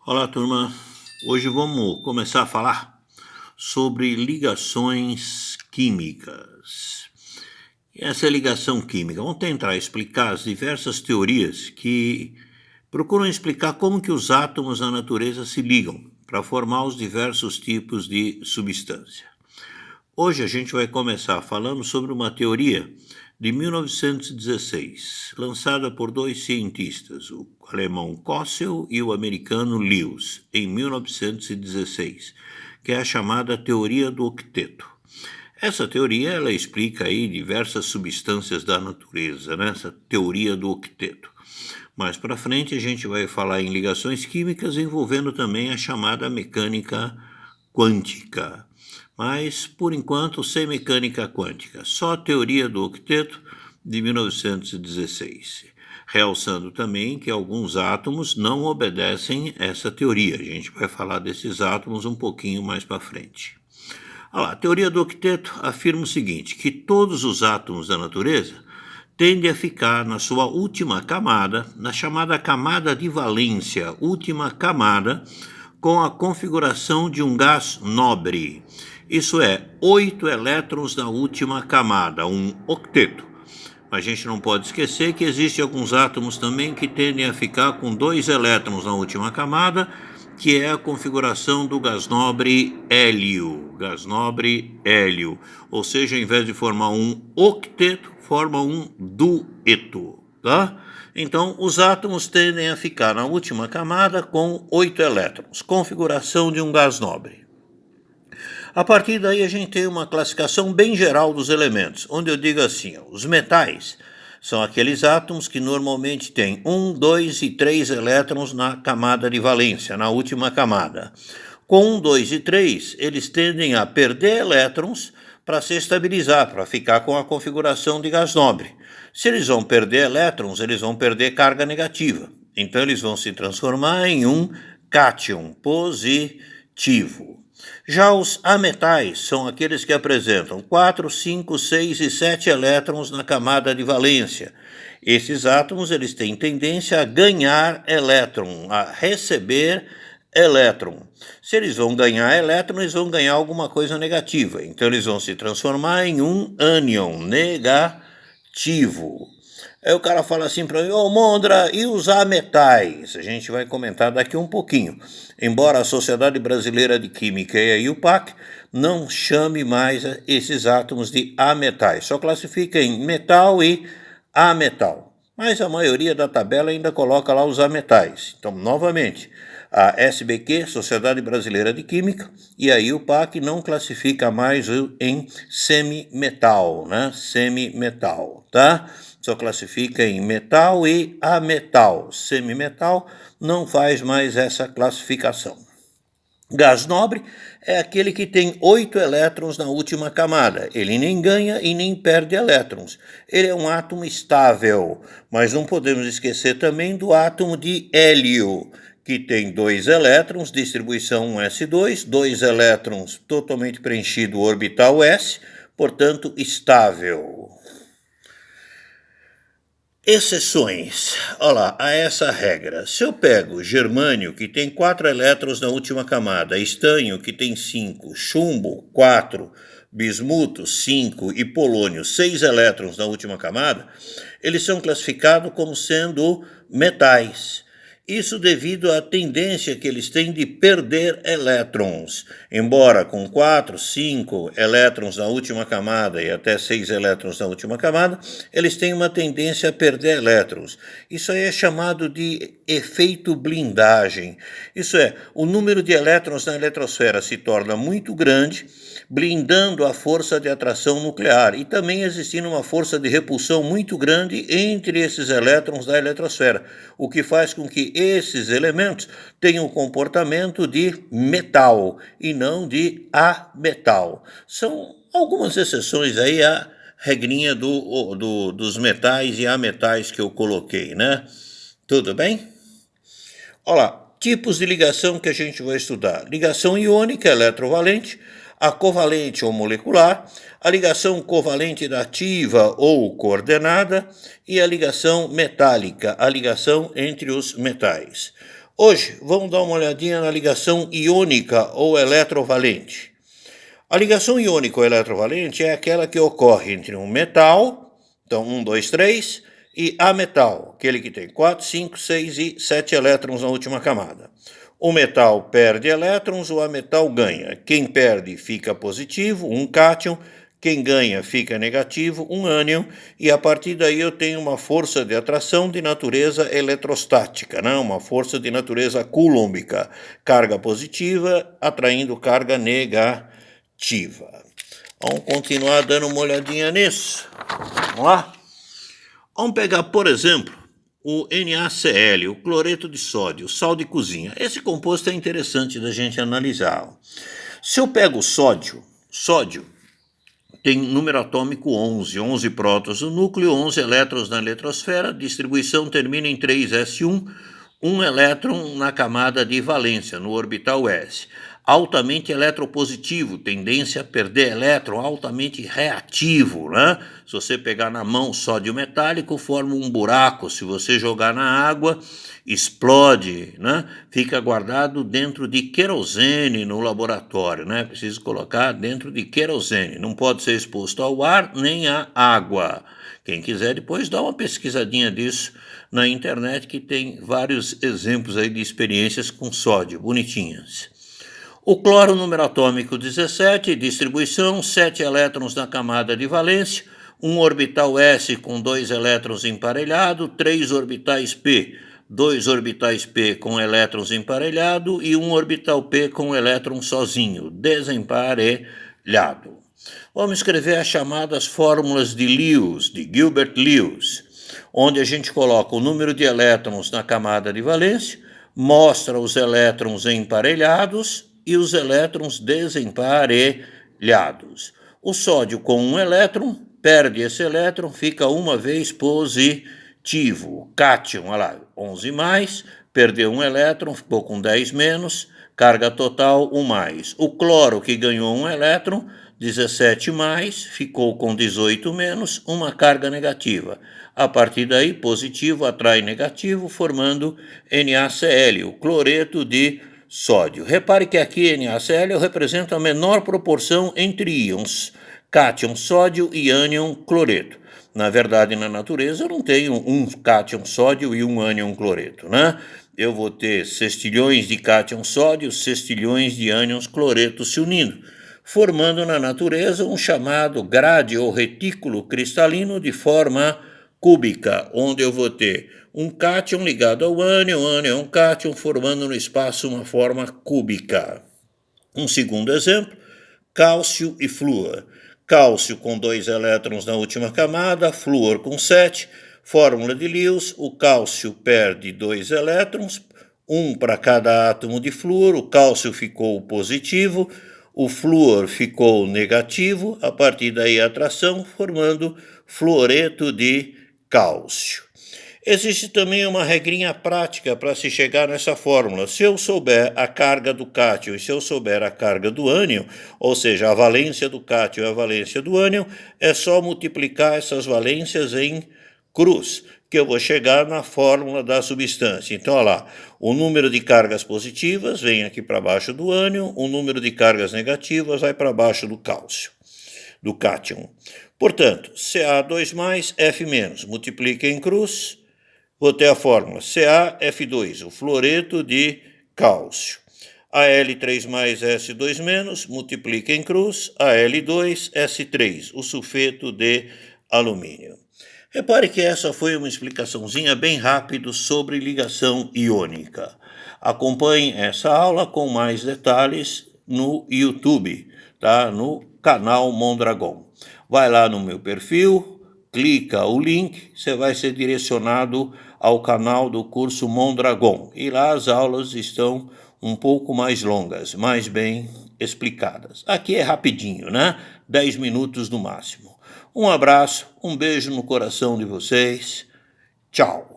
Olá, turma. Hoje vamos começar a falar sobre ligações químicas. Essa é a ligação química. Vamos tentar explicar as diversas teorias que procuram explicar como que os átomos na natureza se ligam para formar os diversos tipos de substância. Hoje a gente vai começar falando sobre uma teoria de 1916, lançada por dois cientistas, o alemão Kossel e o americano Lewis, em 1916, que é a chamada teoria do octeto. Essa teoria ela explica aí diversas substâncias da natureza, né? Essa teoria do octeto. Mais para frente a gente vai falar em ligações químicas envolvendo também a chamada mecânica quântica. Mas, por enquanto, sem mecânica quântica, só a teoria do octeto de 1916. Realçando também que alguns átomos não obedecem essa teoria. A gente vai falar desses átomos um pouquinho mais para frente. A teoria do octeto afirma o seguinte, que todos os átomos da natureza tendem a ficar na sua última camada, na chamada camada de valência, última camada, com a configuração de um gás nobre. Isso é, 8 elétrons na última camada, um octeto. A gente não pode esquecer que existem alguns átomos também que tendem a ficar com 2 elétrons na última camada, que é a configuração do gás nobre hélio. Gás nobre hélio. Ou seja, ao invés de formar um octeto, forma um dueto, tá? Então, os átomos tendem a ficar na última camada com 8 elétrons, configuração de um gás nobre. A partir daí a gente tem uma classificação bem geral dos elementos, onde eu digo assim, os metais são aqueles átomos que normalmente têm 1, 2 e 3 elétrons na camada de valência, na última camada. Com 1, 2 e 3, eles tendem a perder elétrons para se estabilizar, para ficar com a configuração de gás nobre. Se eles vão perder elétrons, eles vão perder carga negativa. Então eles vão se transformar em um cátion positivo. Já os ametais são aqueles que apresentam 4, 5, 6 e 7 elétrons na camada de valência. Esses átomos eles têm tendência a ganhar elétron, a receber elétron. Se eles vão ganhar elétron, eles vão ganhar alguma coisa negativa. Então eles vão se transformar em um ânion negativo. Aí o cara fala assim para mim, Mondra, e os ametais? A gente vai comentar daqui um pouquinho. Embora a Sociedade Brasileira de Química e a IUPAC não chame mais esses átomos de ametais, só classifica em metal e ametal. Mas a maioria da tabela ainda coloca lá os ametais. Então, novamente, a SBQ, Sociedade Brasileira de Química, e a IUPAC não classifica mais em semimetal, né? Semimetal, tá? Só classifica em metal e ametal. Semimetal não faz mais essa classificação. Gás nobre é aquele que tem 8 elétrons na última camada. Ele nem ganha e nem perde elétrons. Ele é um átomo estável, mas não podemos esquecer também do átomo de hélio, que tem 2 elétrons, distribuição 1s2, 2 elétrons totalmente preenchido orbital s, portanto estável. Exceções, olha lá, a essa regra. Se eu pego germânio, que tem 4 elétrons na última camada, estanho, que tem 5, chumbo, 4, bismuto, 5 e polônio, 6 elétrons na última camada, eles são classificados como sendo metais. Isso devido à tendência que eles têm de perder elétrons. Embora com 4, 5 elétrons na última camada e até 6 elétrons na última camada, eles têm uma tendência a perder elétrons. Isso aí é chamado de efeito blindagem. Isso é, o número de elétrons na eletrosfera se torna muito grande, blindando a força de atração nuclear e também existindo uma força de repulsão muito grande entre esses elétrons da eletrosfera, o que faz com que esses elementos tenham o comportamento de metal e não de ametal. São algumas exceções aí à regrinha dos metais e ametais que eu coloquei, né? Tudo bem? Olha lá, tipos de ligação que a gente vai estudar. Ligação iônica, eletrovalente, a covalente ou molecular, a ligação covalente dativa ou coordenada e a ligação metálica, a ligação entre os metais. Hoje vamos dar uma olhadinha na ligação iônica ou eletrovalente. A ligação iônica ou eletrovalente é aquela que ocorre entre um metal, então 1, 2, 3, e ametal, aquele que tem 4, 5, 6 e 7 elétrons na última camada. O metal perde elétrons, o ametal ganha. Quem perde fica positivo, um cátion. Quem ganha fica negativo, um ânion, e a partir daí eu tenho uma força de atração de natureza eletrostática, né? Uma força de natureza coulombica, carga positiva atraindo carga negativa. Vamos continuar dando uma olhadinha nisso. Vamos lá? Vamos pegar, por exemplo, o NaCl, o cloreto de sódio, sal de cozinha. Esse composto é interessante da gente analisar. Se eu pego sódio tem número atômico 11 prótons no núcleo, 11 elétrons na eletrosfera, distribuição termina em 3s1, um elétron na camada de valência, no orbital s. Altamente eletropositivo, tendência a perder elétron, altamente reativo, né? Se você pegar na mão sódio metálico, forma um buraco, se você jogar na água, explode, né? Fica guardado dentro de querosene no laboratório, né? Precisa colocar dentro de querosene, não pode ser exposto ao ar nem à água. Quem quiser depois dá uma pesquisadinha disso na internet, que tem vários exemplos aí de experiências com sódio, bonitinhas. O cloro, número atômico 17, distribuição, 7 elétrons na camada de valência, um orbital S com 2 elétrons emparelhado, 3 orbitais P, 2 orbitais P com elétrons emparelhado e um orbital P com elétron sozinho, desemparelhado. Vamos escrever as chamadas fórmulas de Lewis, de Gilbert-Lewis, onde a gente coloca o número de elétrons na camada de valência, mostra os elétrons emparelhados e os elétrons desemparelhados. O sódio com um elétron perde esse elétron, fica uma vez positivo. Cátion, olha lá, 11 mais, perdeu um elétron, ficou com 10 menos, carga total 1 mais. O cloro, que ganhou um elétron, 17 mais, ficou com 18 menos, uma carga negativa. A partir daí, positivo atrai negativo, formando NaCl, o cloreto de sódio. Repare que aqui NaCl representa a menor proporção entre íons, cátion sódio e ânion cloreto. Na verdade, na natureza, eu não tenho um cátion sódio e um ânion cloreto, né? Eu vou ter sextilhões de cátion sódio, sextilhões de ânions cloreto se unindo, formando na natureza um chamado grade ou retículo cristalino de forma cúbica, onde eu vou ter um cátion ligado ao ânion, ânion, cátion, formando no espaço uma forma cúbica. Um segundo exemplo, cálcio e flúor. Cálcio com 2 elétrons na última camada, flúor com 7. Fórmula de Lewis, o cálcio perde 2 elétrons, um para cada átomo de flúor, o cálcio ficou positivo, o flúor ficou negativo, a partir daí a atração, formando fluoreto de cálcio. Existe também uma regrinha prática para se chegar nessa fórmula. Se eu souber a carga do cátion e se eu souber a carga do ânion, ou seja, a valência do cátion e a valência do ânion, é só multiplicar essas valências em cruz, que eu vou chegar na fórmula da substância. Então, olha lá, o número de cargas positivas vem aqui para baixo do ânion, o número de cargas negativas vai para baixo do cálcio, do cátion. Portanto, Ca2+, F-, multiplica em cruz, vou ter a fórmula CaF2, o fluoreto de cálcio. Al3+, S2-, multiplica em cruz, Al2S3, o sulfeto de alumínio. Repare que essa foi uma explicaçãozinha bem rápida sobre ligação iônica. Acompanhe essa aula com mais detalhes no YouTube, tá? No canal Mondragon. Vai lá no meu perfil, clica o link, você vai ser direcionado ao canal do curso Mondragon. E lá as aulas estão um pouco mais longas, mais bem explicadas. Aqui é rapidinho, né? 10 minutos no máximo. Um abraço, um beijo no coração de vocês. Tchau.